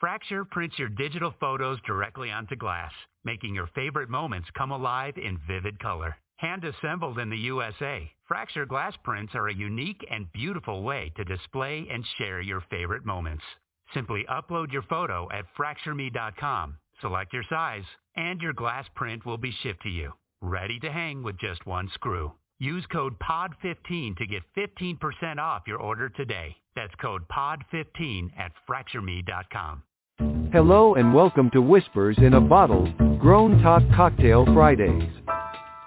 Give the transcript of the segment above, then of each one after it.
Fracture prints your digital photos directly onto glass, making your favorite moments come alive in vivid color. Hand-assembled in the USA, Fracture glass prints are a unique and beautiful way to display and share your favorite moments. Simply upload your photo at FractureMe.com, select your size, and your glass print will be shipped to you, ready to hang with just one screw. Use code POD15 to get 15% off your order today. That's code POD15 at FractureMe.com. Hello and welcome to Whispers in a Bottle, Grown Talk Cocktail Fridays.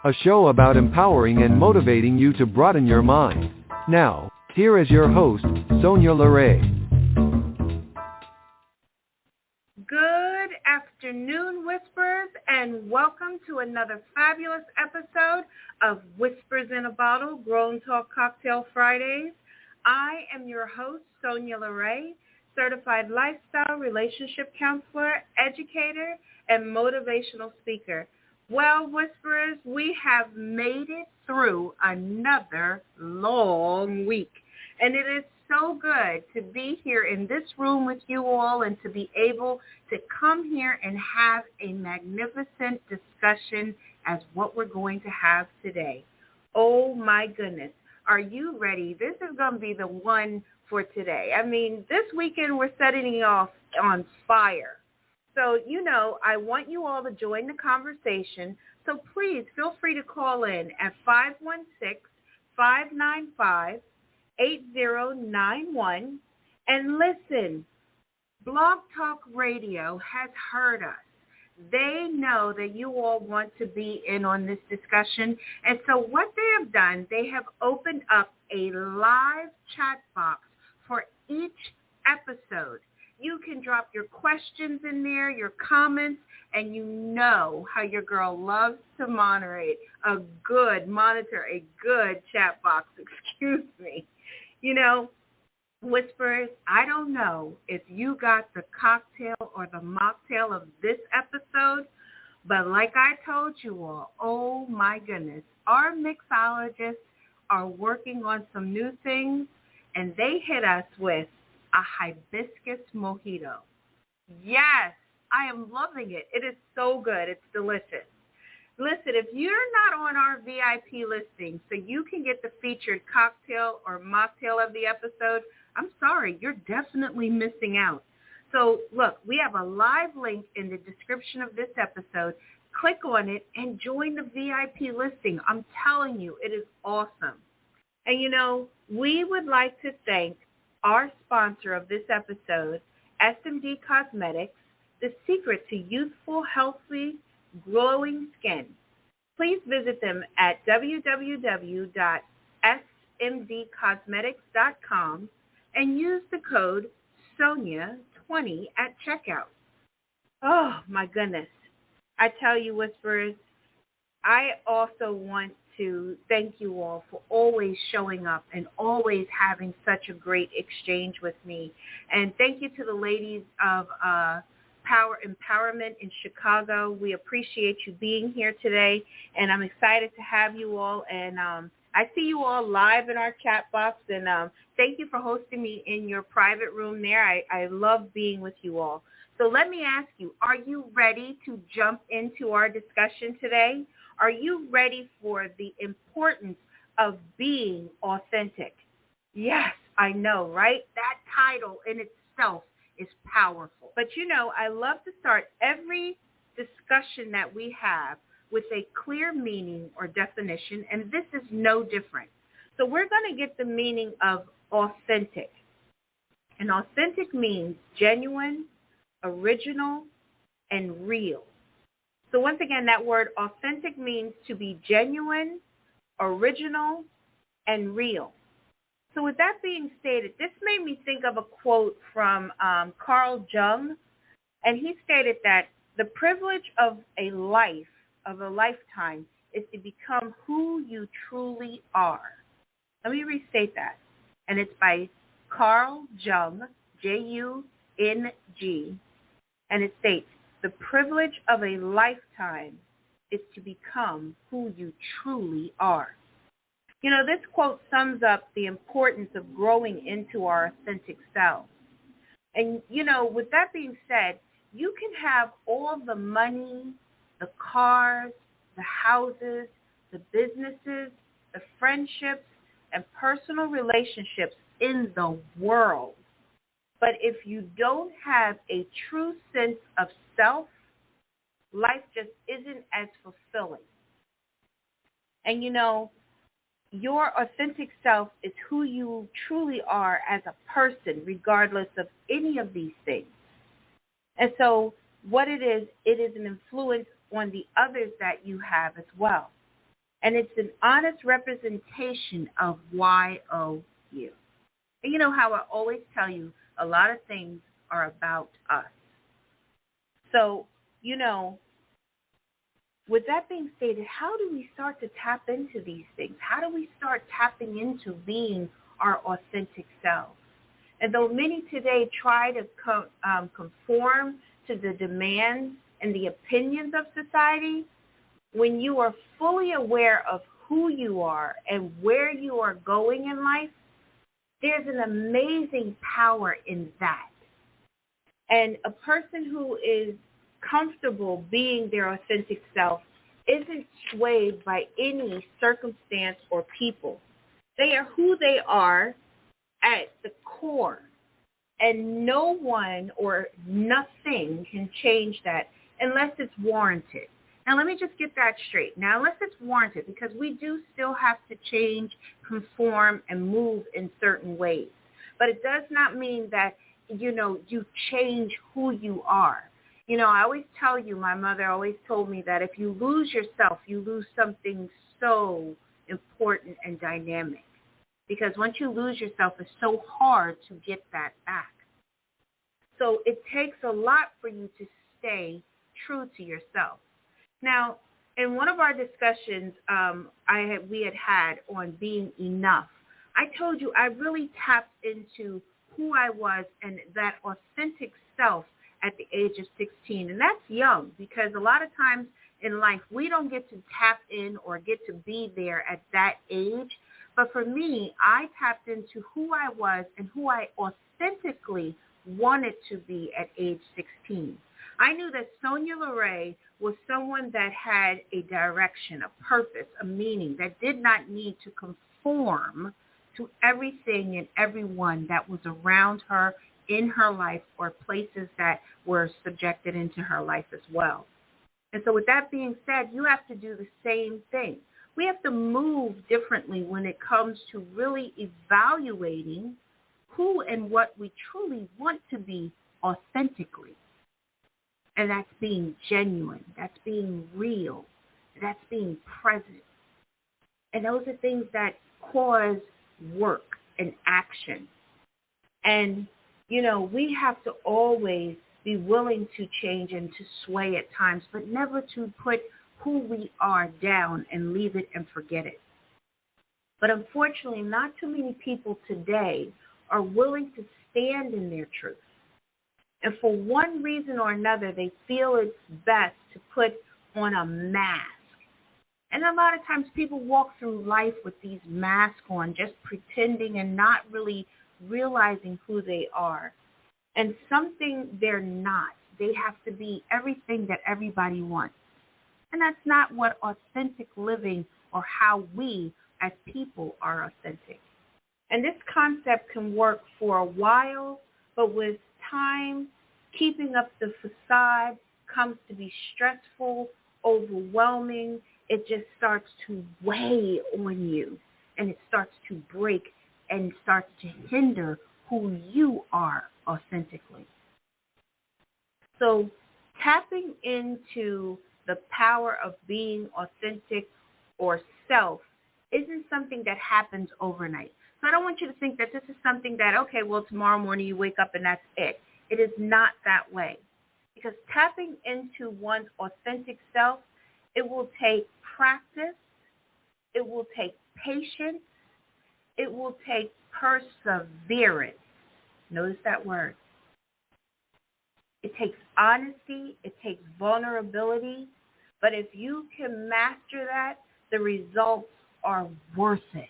A show about empowering and motivating you to broaden your mind. Now, here is your host, Sonya LaRae. Good afternoon, Whisperers, and welcome to another fabulous episode of Whispers in a Bottle, Grown Talk Cocktail Fridays. I am your host, Sonya LaRae, certified lifestyle relationship counselor, educator, and motivational speaker. Well, Whisperers, we have made it through another long week, and it is so good to be here in this room with you all and to be able to come here and have a magnificent discussion as what we're going to have today. Oh, my goodness. Are you ready? This is going to be the one for today. I mean, this weekend we're setting it off on fire. So, I want you all to join the conversation. So please feel free to call in at 516-595-8091. And listen, Blog Talk Radio has heard us. They know that you all want to be in on this discussion. And so what they have done, they have opened up a live chat box for each episode. You can drop your questions in there, your comments, and you know how your girl loves to monitor a good chat box, excuse me. Whisperers, I don't know if you got the cocktail or the mocktail of this episode, but like I told you all, oh my goodness, our mixologists are working on some new things, and they hit us with a hibiscus mojito. Yes, I am loving it. It is so good. It's delicious. Listen, if you're not on our VIP listing so you can get the featured cocktail or mocktail of the episode, I'm sorry, you're definitely missing out. So, look, we have a live link in the description of this episode. Click on it and join the VIP listing. I'm telling you, it is awesome. And, we would like to thank our sponsor of this episode, SMD Cosmetics, the secret to youthful, healthy, glowing skin. Please visit them at www.smdcosmetics.com and use the code SONYA20 at checkout. Oh, my goodness. I tell you, Whisperers, I also want to thank you all for always showing up and always having such a great exchange with me. And thank you to the ladies of Power Empowerment in Chicago. We appreciate you being here today, and I'm excited to have you all. And I see you all live in our chat box, and thank you for hosting me in your private room there. I love being with you all. So let me ask you, are you ready to jump into our discussion today? Are you ready for the importance of being authentic? Yes, I know, right? That title in itself is powerful. But I love to start every discussion that we have with a clear meaning or definition, and this is no different. So we're going to get the meaning of authentic. And authentic means genuine, original, and real. So once again, that word authentic means to be genuine, original, and real. So with that being stated, this made me think of a quote from Carl Jung, and he stated that the privilege of a lifetime, is to become who you truly are. Let me restate that. And it's by Carl Jung, J-U-N-G, and it states, the privilege of a lifetime is to become who you truly are. This quote sums up the importance of growing into our authentic selves. And, with that being said, you can have all the money, the cars, the houses, the businesses, the friendships, and personal relationships in the world. But if you don't have a true sense of self, life just isn't as fulfilling. And your authentic self is who you truly are as a person, regardless of any of these things. And so what it is an influence on the others that you have as well. And it's an honest representation of YOU. And you know how I always tell you, a lot of things are about us. So, with that being stated, how do we start to tap into these things? How do we start tapping into being our authentic selves? And though many today try to conform to the demands and the opinions of society, when you are fully aware of who you are and where you are going in life, there's an amazing power in that. And a person who is comfortable being their authentic self isn't swayed by any circumstance or people. They are who they are at the core, and no one or nothing can change that unless it's warranted. Now, let me just get that straight. Now, unless it's warranted, because we do still have to change, conform, and move in certain ways. But it does not mean that, you change who you are. I always tell you, my mother always told me that if you lose yourself, you lose something so important and dynamic. Because once you lose yourself, it's so hard to get that back. So it takes a lot for you to stay true to yourself. Now, in one of our discussions we had on being enough, I told you I really tapped into who I was and that authentic self at the age of 16. And that's young, because a lot of times in life we don't get to tap in or get to be there at that age. But for me, I tapped into who I was and who I authentically wanted to be at age 16. I knew that Sonya LaRae was someone that had a direction, a purpose, a meaning, that did not need to conform to everything and everyone that was around her in her life or places that were subjected into her life as well. And so with that being said, you have to do the same thing. We have to move differently when it comes to really evaluating who and what we truly want to be authentically. And that's being genuine. That's being real. That's being present. And those are things that cause work and action. And, we have to always be willing to change and to sway at times, but never to put who we are down and leave it and forget it. But unfortunately, not too many people today are willing to stand in their truth. And for one reason or another, they feel it's best to put on a mask. And a lot of times people walk through life with these masks on, just pretending and not really realizing who they are. And something they're not. They have to be everything that everybody wants. And that's not what authentic living or how we as people are authentic. And this concept can work for a while, but with time, keeping up the facade comes to be stressful, overwhelming. It just starts to weigh on you, and it starts to break and starts to hinder who you are authentically. So tapping into the power of being authentic or self isn't something that happens overnight. So I don't want you to think that this is something that, okay, well, tomorrow morning you wake up and that's it. It is not that way. Because tapping into one's authentic self, it will take practice, it will take patience, it will take perseverance. Notice that word. It takes honesty, it takes vulnerability, but if you can master that, the results are worth it.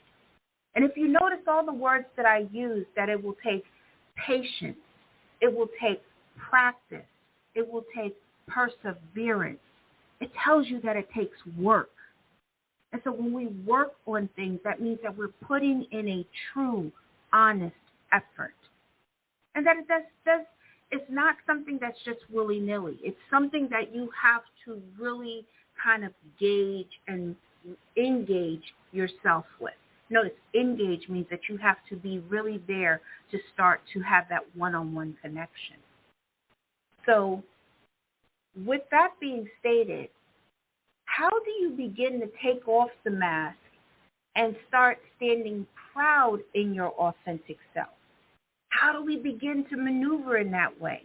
And if you notice all the words that I use, that it will take patience, It will take practice. It will take perseverance. It tells you that it takes work. And so when we work on things, that means that we're putting in a true, honest effort. And that it's not something that's just willy-nilly. It's something that you have to really kind of gauge and engage yourself with. Notice, engage means that you have to be really there to start to have that one-on-one connection. So with that being stated, how do you begin to take off the mask and start standing proud in your authentic self? How do we begin to maneuver in that way?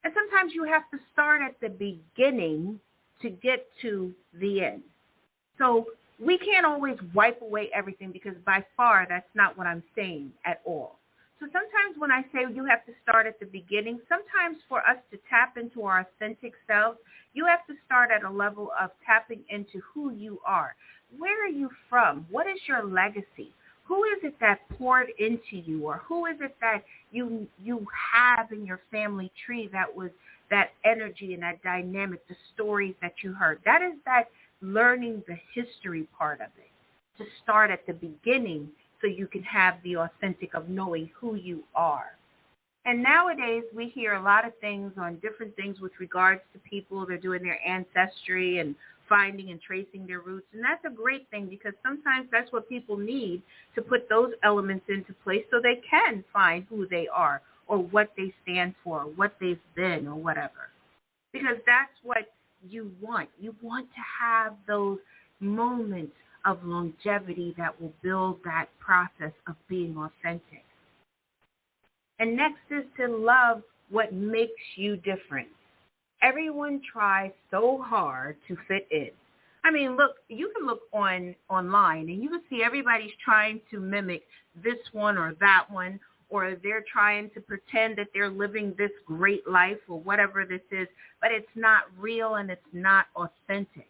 And sometimes you have to start at the beginning to get to the end. So we can't always wipe away everything, because by far that's not what I'm saying at all. So sometimes when I say you have to start at the beginning, sometimes for us to tap into our authentic selves, you have to start at a level of tapping into who you are. Where are you from? What is your legacy? Who is it that poured into you, or who is it that you have in your family tree that was that energy and that dynamic, the stories that you heard? That is that learning the history part of it, to start at the beginning so you can have the authentic of knowing who you are. And nowadays we hear a lot of things on different things with regards to people. They're doing their ancestry and finding and tracing their roots. And that's a great thing, because sometimes that's what people need to put those elements into place so they can find who they are or what they stand for, or what they've been, or whatever. Because that's what you want. You want to have those moments of longevity that will build that process of being authentic. And next is to love what makes you different. Everyone tries so hard to fit in. I mean, look, you can look online and you can see everybody's trying to mimic this one or that one, or they're trying to pretend that they're living this great life or whatever this is, but it's not real and it's not authentic.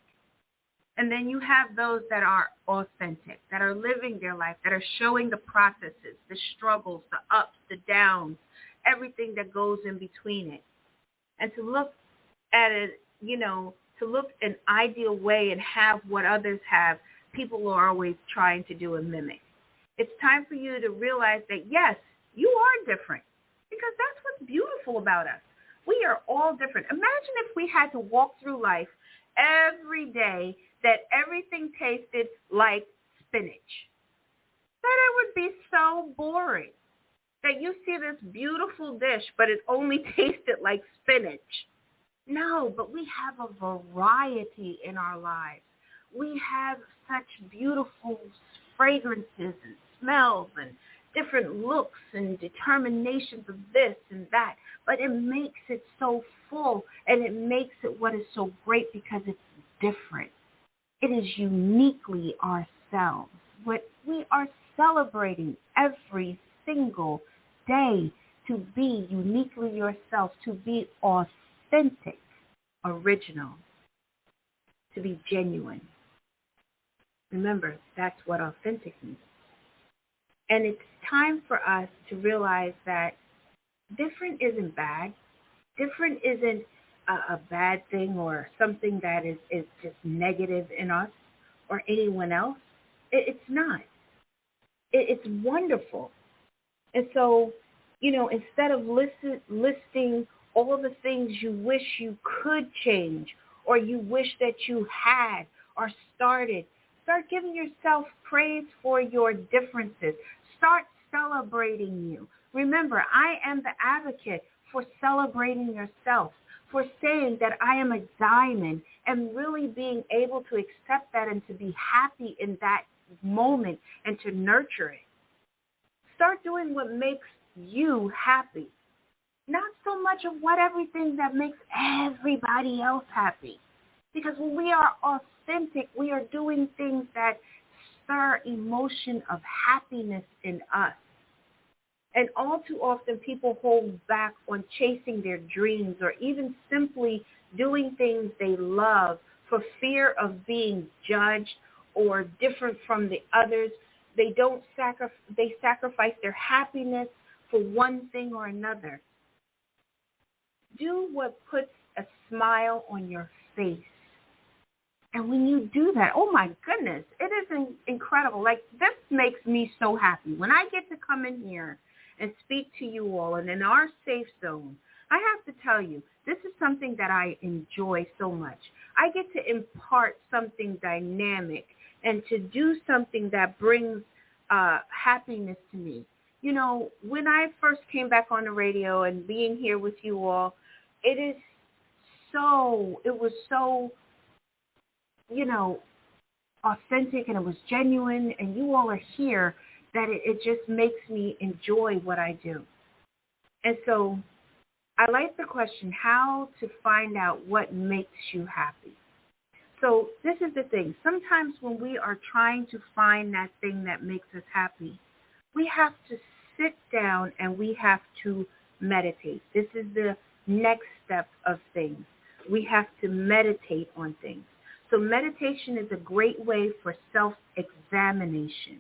And then you have those that are authentic, that are living their life, that are showing the processes, the struggles, the ups, the downs, everything that goes in between it. And to look at it, to look an ideal way and have what others have, people are always trying to do and mimic. It's time for you to realize that, yes, you are different, because that's what's beautiful about us. We are all different. Imagine if we had to walk through life every day that everything tasted like spinach. That it would be so boring. That you see this beautiful dish, but it only tasted like spinach. No, but we have a variety in our lives. We have such beautiful fragrances and smells and different looks and determinations of this and that. But it makes it so full, and it makes it what is so great because it's different. It is uniquely ourselves. What we are celebrating every single day, to be uniquely yourself, to be authentic, original, to be genuine. Remember, that's what authentic means. And it's time for us to realize that different isn't bad. Different isn't a bad thing or something that is just negative in us or anyone else. It's not. It's wonderful. And so, instead of listing all the things you wish you could change or you wish that you had or started, start giving yourself praise for your differences. Start celebrating you. Remember, I am the advocate for celebrating yourself, for saying that I am a diamond, and really being able to accept that and to be happy in that moment and to nurture it. Start doing what makes you happy, not so much of what everything that makes everybody else happy. Because when we are authentic, we are doing things that stir emotion of happiness in us. And all too often people hold back on chasing their dreams or even simply doing things they love for fear of being judged or different from the others. They sacrifice their happiness for one thing or another. Do what puts a smile on your face. And when you do that, oh my goodness, it is incredible. Like, this makes me so happy. When I get to come in here and speak to you all and in our safe zone, I have to tell you, this is something that I enjoy so much. I get to impart something dynamic and to do something that brings happiness to me. You know, when I first came back on the radio and being here with you all, it was so, you know, authentic, and it was genuine, and you all are here, that it just makes me enjoy what I do. And so I like the question, how to find out what makes you happy. So this is the thing. Sometimes when we are trying to find that thing that makes us happy, we have to sit down and we have to meditate. This is the next step of things. We have to meditate on things. So meditation is a great way for self-examination.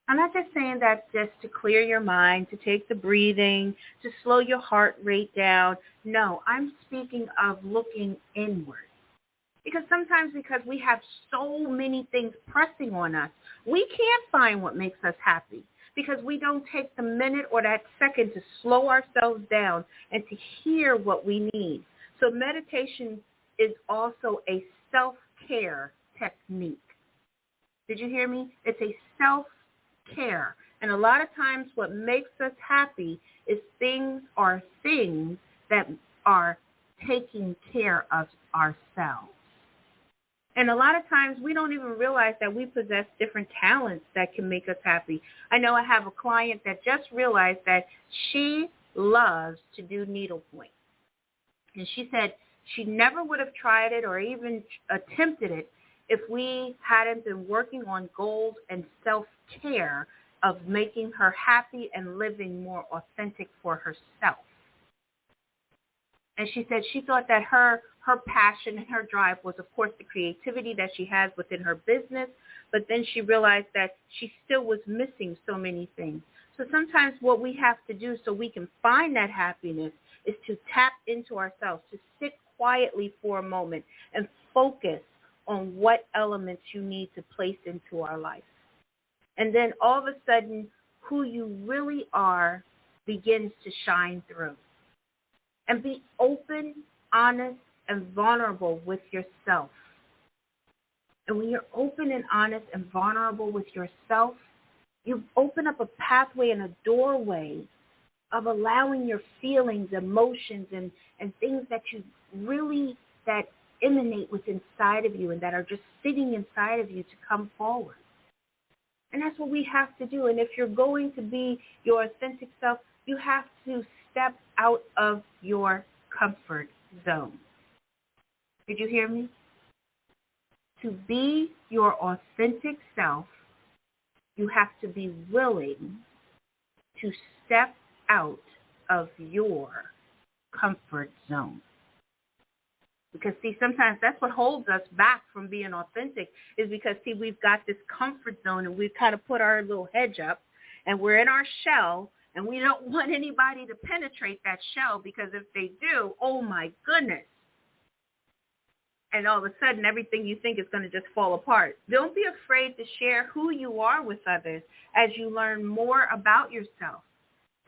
I'm not just saying that just to clear your mind, to take the breathing, to slow your heart rate down. No, I'm speaking of looking inward. Because sometimes, because we have so many things pressing on us, we can't find what makes us happy because we don't take the minute or that second to slow ourselves down and to hear what we need. So meditation is also a self-care technique. Did you hear me? It's a self-care. And a lot of times what makes us happy is things that are taking care of ourselves. And a lot of times we don't even realize that we possess different talents that can make us happy. I know I have a client that just realized that she loves to do needlepoint. And she said she never would have tried it or even attempted it if we hadn't been working on goals and self-care of making her happy and living more authentic for herself. And she said she thought that her passion and her drive was, of course, the creativity that she has within her business, but then she realized that she still was missing so many things. So sometimes what we have to do so we can find that happiness is to tap into ourselves, to sit quietly for a moment and focus on what elements you need to place into our life. And then all of a sudden, who you really are begins to shine through. And be open, honest, and vulnerable with yourself. And when you're open and honest and vulnerable with yourself, you open up a pathway and a doorway of allowing your feelings, emotions, and things that you really, that emanate within inside of you and that are just sitting inside of you to come forward. And that's what we have to do. And if you're going to be your authentic self, you have to step out of your comfort zone. Did you hear me? To be your authentic self, you have to be willing to step out of your comfort zone. Because, see, sometimes that's what holds us back from being authentic is because, see, we've got this comfort zone and we've kind of put our little hedge up and we're in our shell and we don't want anybody to penetrate that shell because if they do, oh, my goodness. And all of a sudden, everything you think is going to just fall apart. Don't be afraid to share who you are with others as you learn more about yourself.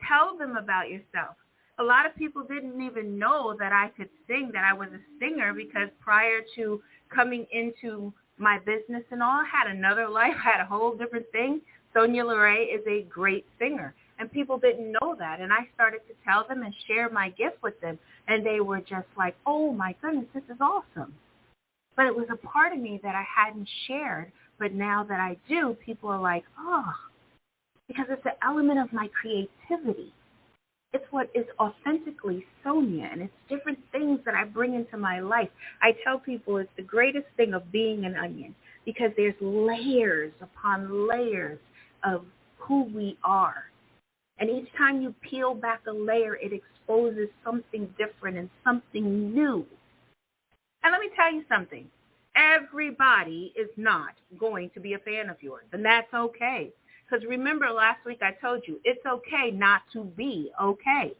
Tell them about yourself. A lot of people didn't even know that I could sing, that I was a singer, because prior to coming into my business and all, I had another life, I had a whole different thing. Sonya LaRae is a great singer, and people didn't know that. And I started to tell them and share my gift with them, and they were just like, oh, my goodness, this is awesome. But it was a part of me that I hadn't shared, but now that I do, people are like, oh, because it's an element of my creativity. It's what is authentically Sonya, and it's different things that I bring into my life. I tell people it's the greatest thing of being an onion because there's layers upon layers of who we are. And each time you peel back a layer, it exposes something different and something new. And let me tell you something. Everybody is not going to be a fan of yours, and that's okay. Because remember last week I told you, it's okay not to be okay.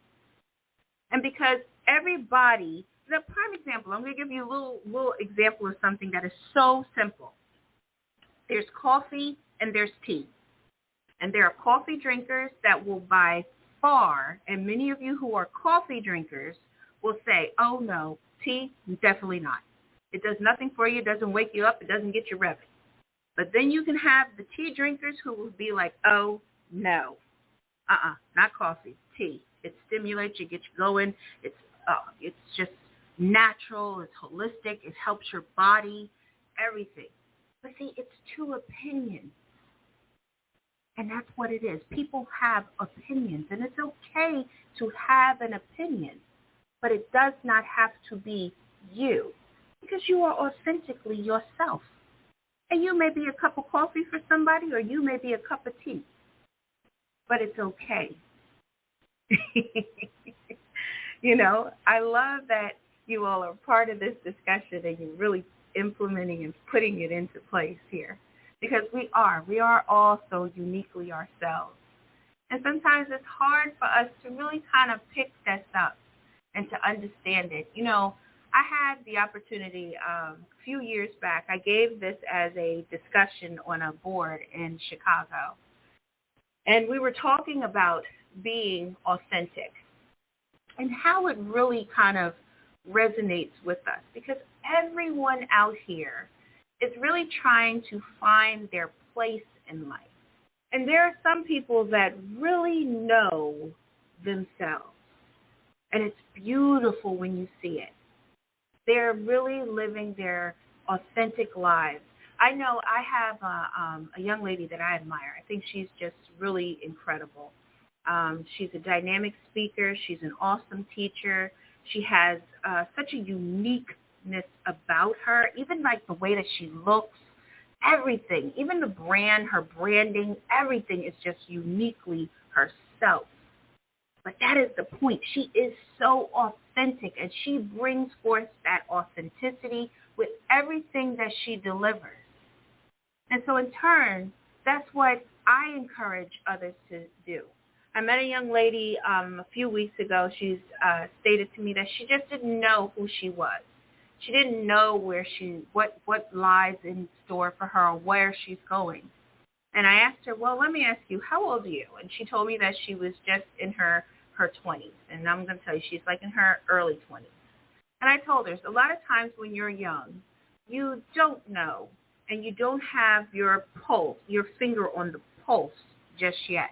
And because Everybody, the prime example, I'm going to give you a little example of something that is so simple. There's coffee and there's tea. And there are coffee drinkers that will by far, and many of you who are coffee drinkers will say, oh no, tea, definitely not. It does nothing for you. It doesn't wake you up. It doesn't get you revving. But then you can have the tea drinkers who will be like, oh no, not coffee, tea. It stimulates you, gets you going. It's just natural. It's holistic. It helps your body, everything. But see, it's two opinions. And that's what it is. People have opinions, and it's okay to have an opinion, but it does not have to be you, because you are authentically yourself. And you may be a cup of coffee for somebody, or you may be a cup of tea, but it's okay. You know, I love that you all are part of this discussion and you're really implementing and putting it into place here. Because we are all so uniquely ourselves. And sometimes it's hard for us to really kind of pick this up and to understand it. You know, I had the opportunity a few years back. I gave this as a discussion on a board in Chicago. And we were talking about being authentic and how it really kind of resonates with us. Because everyone out here is really trying to find their place in life. And there are some people that really know themselves. And it's beautiful when you see it. They're really living their authentic lives. I know I have a young lady that I admire. I think she's just really incredible. She's a dynamic speaker. She's an awesome teacher. She has such a uniqueness about her, even like the way that she looks, everything, even the brand, her branding, everything is just uniquely herself. But that is the point. She is so authentic, and she brings forth that authenticity with everything that she delivers. And so in turn, that's what I encourage others to do. I met a young lady a few weeks ago. She's stated to me that she just didn't know who she was. She didn't know what lies in store for her or where she's going. And I asked her, well, let me ask you, how old are you? And she told me that she was just in her 20s. And I'm going to tell you, she's like in her early 20s. And I told her, a lot of times when you're young, you don't know, and you don't have your pulse, your finger on the pulse just yet.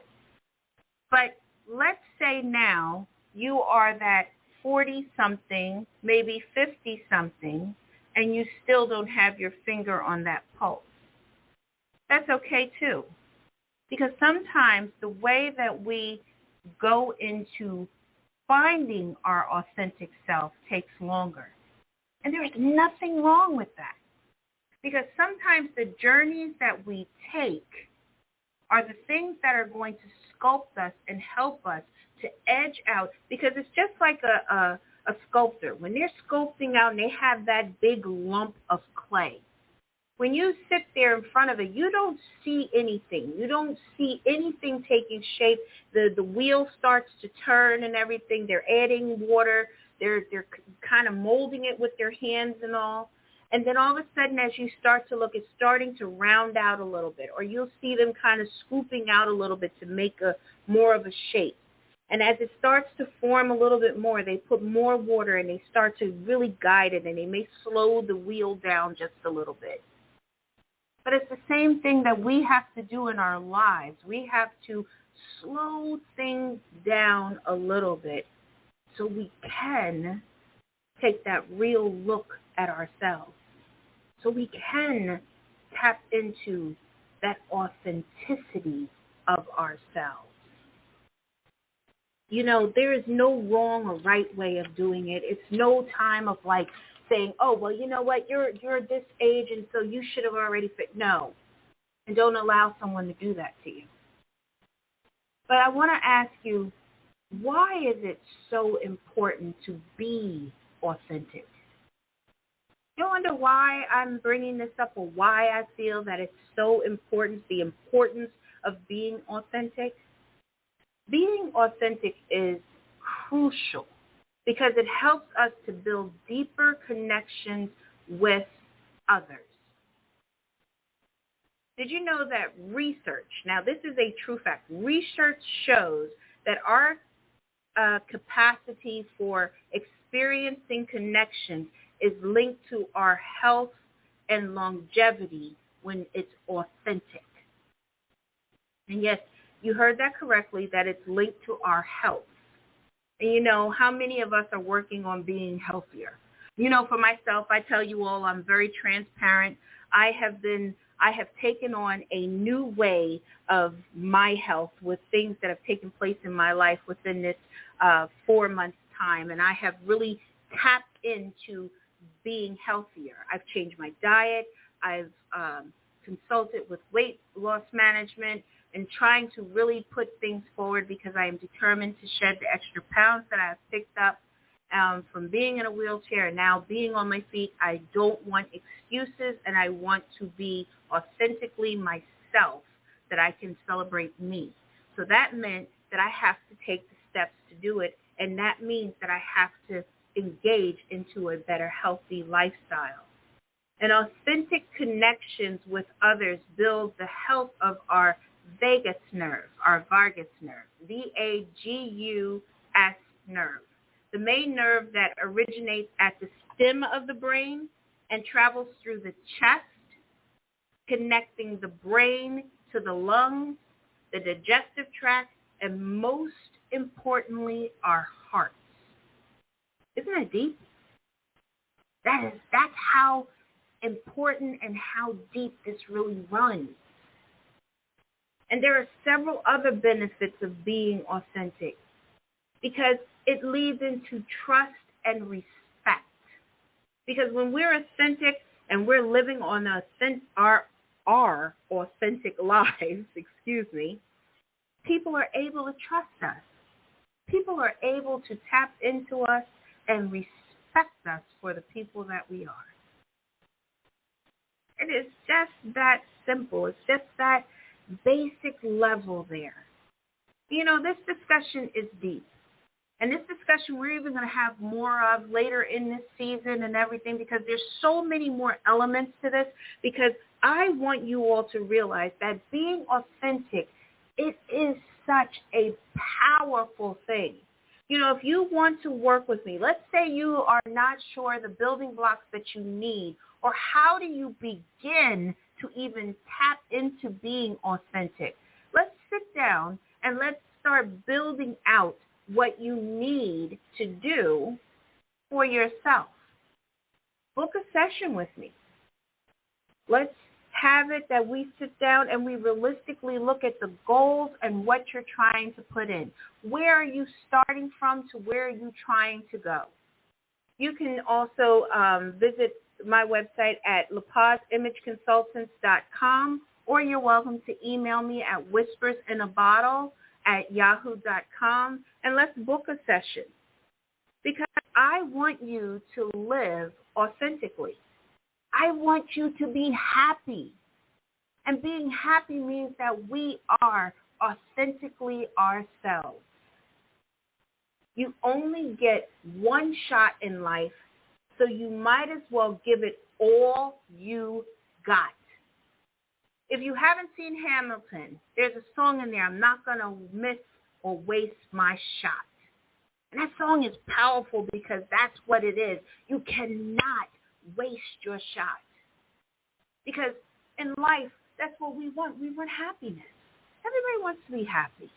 But let's say now you are that 40-something, maybe 50-something, and you still don't have your finger on that pulse. That's okay, too. Because sometimes the way that we go into finding our authentic self takes longer. And there's nothing wrong with that. Because sometimes the journeys that we take are the things that are going to sculpt us and help us to edge out. Because it's just like a sculptor. When they're sculpting out and they have that big lump of clay, when you sit there in front of it, you don't see anything. You don't see anything taking shape. The wheel starts to turn and everything. They're adding water. They're kind of molding it with their hands and all. And then all of a sudden, as you start to look, it's starting to round out a little bit. Or you'll see them kind of scooping out a little bit to make more of a shape. And as it starts to form a little bit more, they put more water and they start to really guide it. And they may slow the wheel down just a little bit. But it's the same thing that we have to do in our lives. We have to slow things down a little bit so we can take that real look at ourselves. So we can tap into that authenticity of ourselves. You know, there is no wrong or right way of doing it. It's no time of like saying, oh, well, you know what, you're this age and so you should have already fit. No. And don't allow someone to do that to you. But I want to ask you, why is it so important to be authentic? You wonder why I'm bringing this up or why I feel that it's so important, the importance of being authentic? Being authentic is crucial because it helps us to build deeper connections with others. Did you know that research, now this is a true fact, research shows that our capacity for experiencing connections is linked to our health and longevity when it's authentic. And yes, you heard that correctly, that it's linked to our health. And you know, how many of us are working on being healthier? You know, for myself, I tell you all, I'm very transparent. I have taken on a new way of my health with things that have taken place in my life within this 4 months time. And I have really tapped into being healthier. I've changed my diet. I've consulted with weight loss management and trying to really put things forward because I am determined to shed the extra pounds that I've picked up from being in a wheelchair and now being on my feet. I don't want excuses, and I want to be authentically myself, that I can celebrate me. So that meant that I have to take the steps to do it, and that means that I have to engage into a better, healthy lifestyle. And authentic connections with others build the health of our vagus nerve, our vagus nerve, VAGUS nerve, the main nerve that originates at the stem of the brain and travels through the chest, connecting the brain to the lungs, the digestive tract, and most importantly, our hearts. Isn't that deep? That's how important and how deep this really runs. And there are several other benefits of being authentic because it leads into trust and respect. Because when we're authentic and we're living on our authentic lives, people are able to trust us. People are able to tap into us and respect us for the people that we are. It is just that simple. It's just that basic level there. You know, this discussion is deep. And this discussion we're even going to have more of later in this season and everything, because there's so many more elements to this, because I want you all to realize that being authentic, it is such a powerful thing. You know, if you want to work with me, let's say you are not sure the building blocks that you need, or how do you begin to even tap into being authentic. Let's sit down and let's start building out what you need to do for yourself. Book a session with me. Let's have it that we sit down and we realistically look at the goals and what you're trying to put in. Where are you starting from to where are you trying to go? You can also visit my website at lapaz'imageconsultants.com, or you're welcome to email me at whispersinabottle@yahoo.com, and let's book a session. Because I want you to live authentically. I want you to be happy. And being happy means that we are authentically ourselves. You only get one shot in life, so you might as well give it all you got. If you haven't seen Hamilton, there's a song in there, I'm not going to miss or waste my shot. And that song is powerful because that's what it is. You cannot waste your shot. Because in life, that's what we want. We want happiness. Everybody wants to be happy.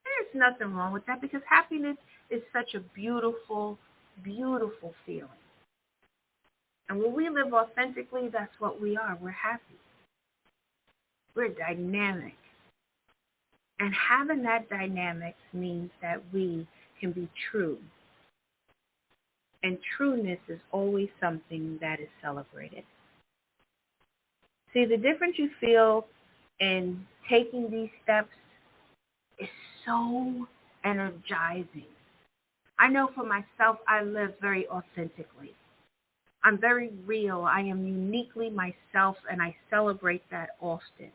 And there's nothing wrong with that, because happiness is such a beautiful, beautiful feeling. And when we live authentically, that's what we are. We're happy. We're dynamic. And having that dynamic means that we can be true. And trueness is always something that is celebrated. See, the difference you feel in taking these steps is so energizing. I know for myself, I live very authentically. I'm very real. I am uniquely myself, and I celebrate that often.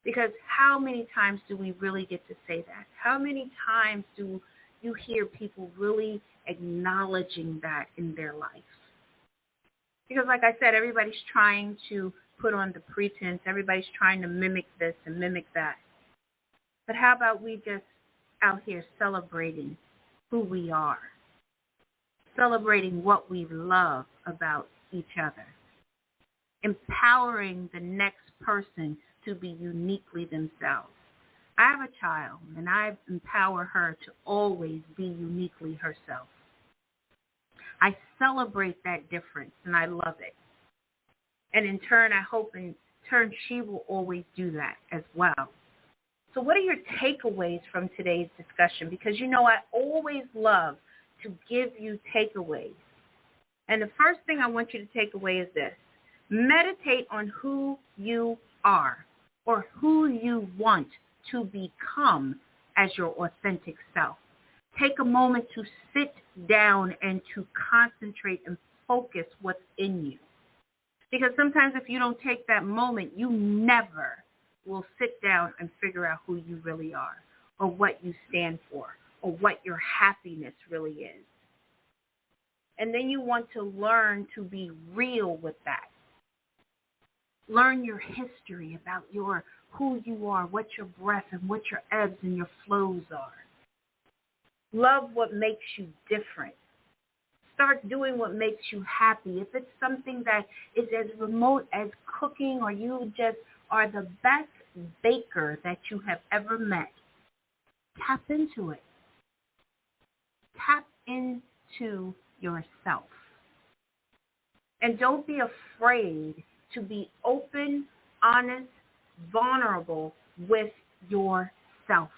Because how many times do we really get to say that? How many times do you hear people really acknowledging that in their life. Because like I said, everybody's trying to put on the pretense. Everybody's trying to mimic this and mimic that. But how about we just out here celebrating who we are, celebrating what we love about each other, empowering the next person to be uniquely themselves. I have a child, and I empower her to always be uniquely herself. I celebrate that difference, and I love it. And in turn, I hope in turn she will always do that as well. So what are your takeaways from today's discussion? Because, I always love to give you takeaways. And the first thing I want you to take away is this. Meditate on who you are or who you want to become as your authentic self. Take a moment to sit down and to concentrate and focus what's in you. Because sometimes if you don't take that moment, you never will sit down and figure out who you really are or what you stand for or what your happiness really is. And then you want to learn to be real with that. Learn your history about who you are, what your breath and what your ebbs and your flows are. Love what makes you different. Start doing what makes you happy. If it's something that is as remote as cooking, or you just are the best baker that you have ever met, tap into it. Tap into yourself. And don't be afraid to be open, honest, vulnerable with yourself.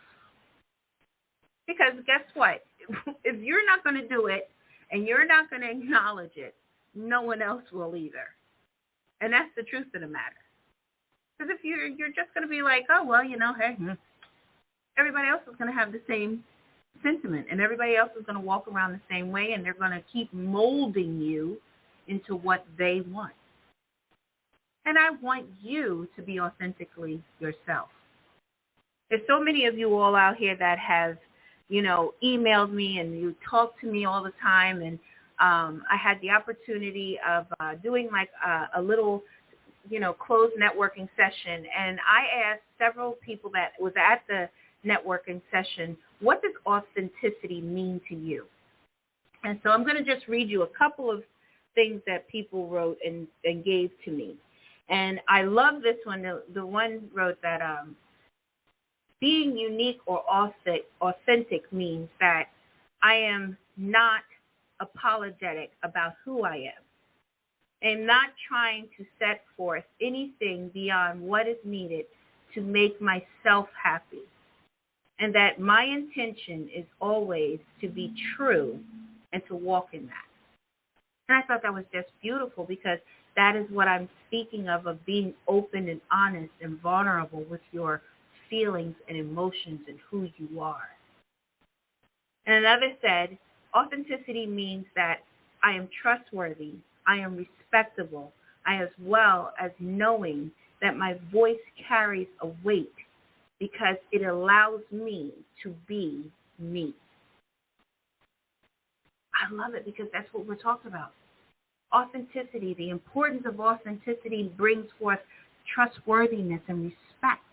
Because guess what? If you're not going to do it and you're not going to acknowledge it, no one else will either. And that's the truth of the matter. Because if you're just going to be like, oh, well, hey, everybody else is going to have the same sentiment, and everybody else is going to walk around the same way, and they're going to keep molding you into what they want. And I want you to be authentically yourself. There's so many of you all out here that have, emailed me and you talk to me all the time. And I had the opportunity of doing like a little, closed networking session. And I asked several people that was at the networking session, what does authenticity mean to you? And so I'm going to just read you a couple of things that people wrote and gave to me. And I love this one. The one wrote that being unique or authentic means that I am not apologetic about who I am. I'm not trying to set forth anything beyond what is needed to make myself happy. And that my intention is always to be true and to walk in that. And I thought that was just beautiful, because that is what I'm speaking of being open and honest and vulnerable with your feelings and emotions and who you are. And another said, authenticity means that I am trustworthy, I am respectable, as well as knowing that my voice carries a weight because it allows me to be me. I love it, because that's what we're talking about. Authenticity, the importance of authenticity brings forth trustworthiness and respect.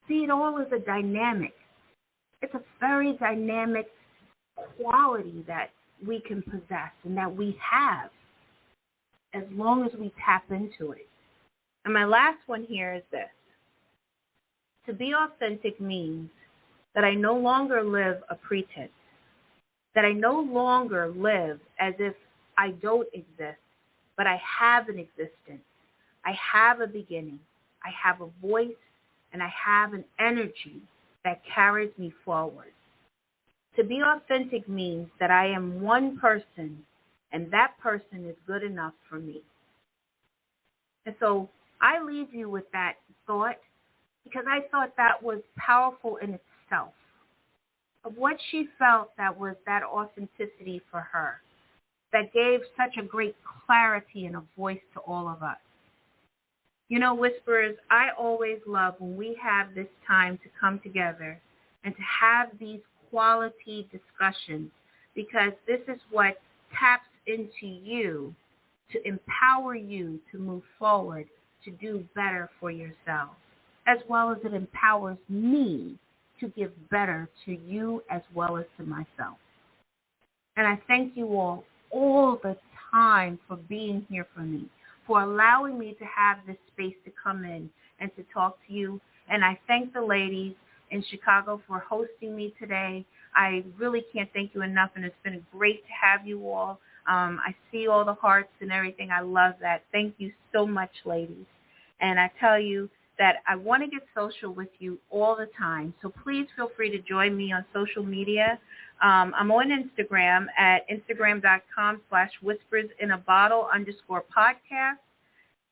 See, it all is a dynamic. It's a very dynamic quality that we can possess and that we have as long as we tap into it. And my last one here is this. To be authentic means that I no longer live a pretense, that I no longer live as if I don't exist, but I have an existence. I have a beginning. I have a voice, and I have an energy that carries me forward. To be authentic means that I am one person, and that person is good enough for me. And so I leave you with that thought, because I thought that was powerful in itself, of what she felt that was that authenticity for her, that gave such a great clarity and a voice to all of us. Whisperers, I always love when we have this time to come together and to have these quality discussions because this is what taps into you to empower you to move forward, to do better for yourself, as well as it empowers me to give better to you as well as to myself. And I thank you all the time for being here for me, for allowing me to have this space to come in and to talk to you. And I thank the ladies in Chicago for hosting me today. I really can't thank you enough, and it's been great to have you all. I see all the hearts and everything. I love that. Thank you so much, ladies. And I tell you that I want to get social with you all the time, so please feel free to join me on social media. I'm on Instagram at instagram.com/whispersinabottle_podcast.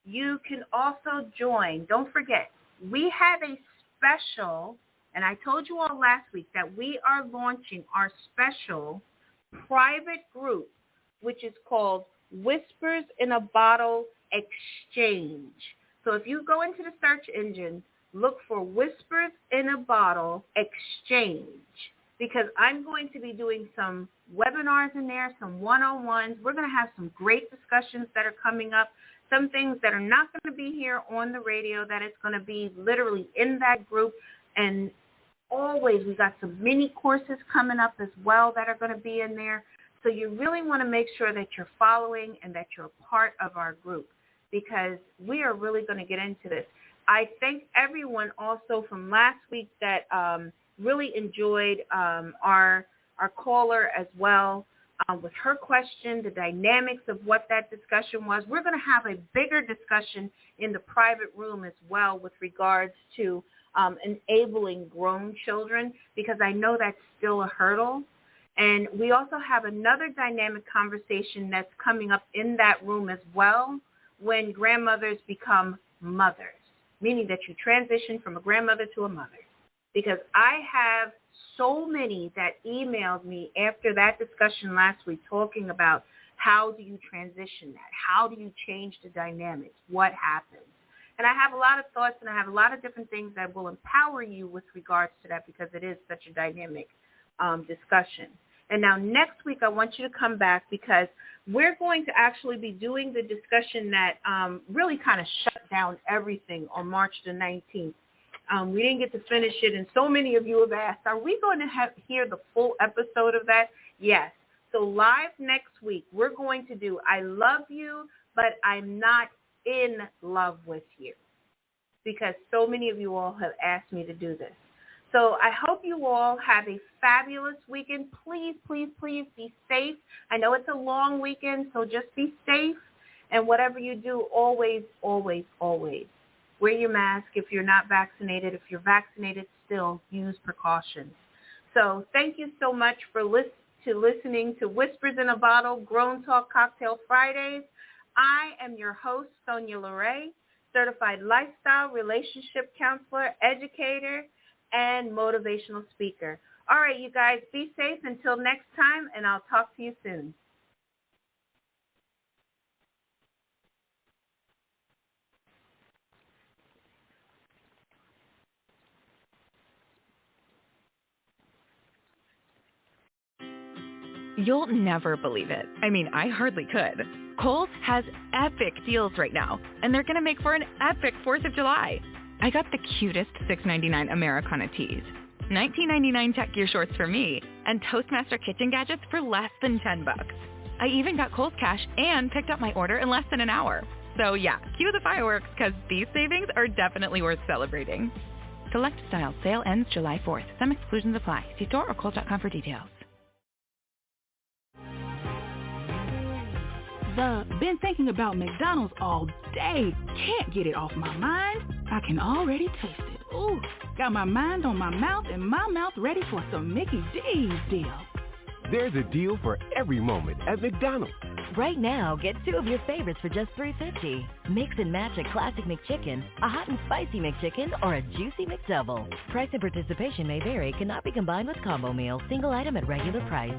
You can also join. Don't forget, we have a special, and I told you all last week that we are launching our special private group, which is called Whispers in a Bottle Exchange. So if you go into the search engine, look for Whispers in a Bottle Exchange, because I'm going to be doing some webinars in there, some one-on-ones. We're going to have some great discussions that are coming up, some things that are not going to be here on the radio, that it's going to be literally in that group. And always, we got some mini courses coming up as well that are going to be in there. So you really want to make sure that you're following and that you're a part of our group, because we are really going to get into this. I thank everyone also from last week that really enjoyed our caller as well with her question, the dynamics of what that discussion was. We're going to have a bigger discussion in the private room as well with regards to enabling grown children, because I know that's still a hurdle. And we also have another dynamic conversation that's coming up in that room as well, when grandmothers become mothers, meaning that you transition from a grandmother to a mother. Because I have so many that emailed me after that discussion last week talking about how do you transition that? How do you change the dynamics? What happens? And I have a lot of thoughts, and I have a lot of different things that will empower you with regards to that, because it is such a dynamic discussion. And now next week I want you to come back, because we're going to actually be doing the discussion that really kind of shut down everything on March the 19th. We didn't get to finish it, and so many of you have asked, are we going to hear the full episode of that? Yes. So live next week, we're going to do I Love You, but I'm Not in Love with You, because so many of you all have asked me to do this. So I hope you all have a fabulous weekend. Please, please, please be safe. I know it's a long weekend, so just be safe. And whatever you do, always, always, always wear your mask if you're not vaccinated. If you're vaccinated, still use precautions. So thank you so much for listening to Whispers in a Bottle, Grown Talk Cocktail Fridays. I am your host, Sonya LaRae, certified lifestyle, relationship counselor, educator, and motivational speaker. All right, you guys, be safe until next time, and I'll talk to you soon. You'll never believe it. I mean, I hardly could. Kohl's has epic deals right now, and they're going to make for an epic 4th of July. I got the cutest $6.99 Americana tees, $19.99 tech gear shorts for me, and Toastmaster kitchen gadgets for less than $10. I even got Kohl's Cash and picked up my order in less than an hour. So yeah, cue the fireworks, because these savings are definitely worth celebrating. Select styles. Sale ends July 4th. Some exclusions apply. See store or Kohl's.com for details. Been thinking about McDonald's all day. Can't get it off my mind. I can already taste it. Ooh, got my mind on my mouth and my mouth ready for some Mickey D's deal. There's a deal for every moment at McDonald's. Right now, get 2 of your favorites for just $3.50. Mix and match a classic McChicken, a hot and spicy McChicken, or a juicy McDouble. Price and participation may vary. Cannot be combined with combo meal. Single item at regular price.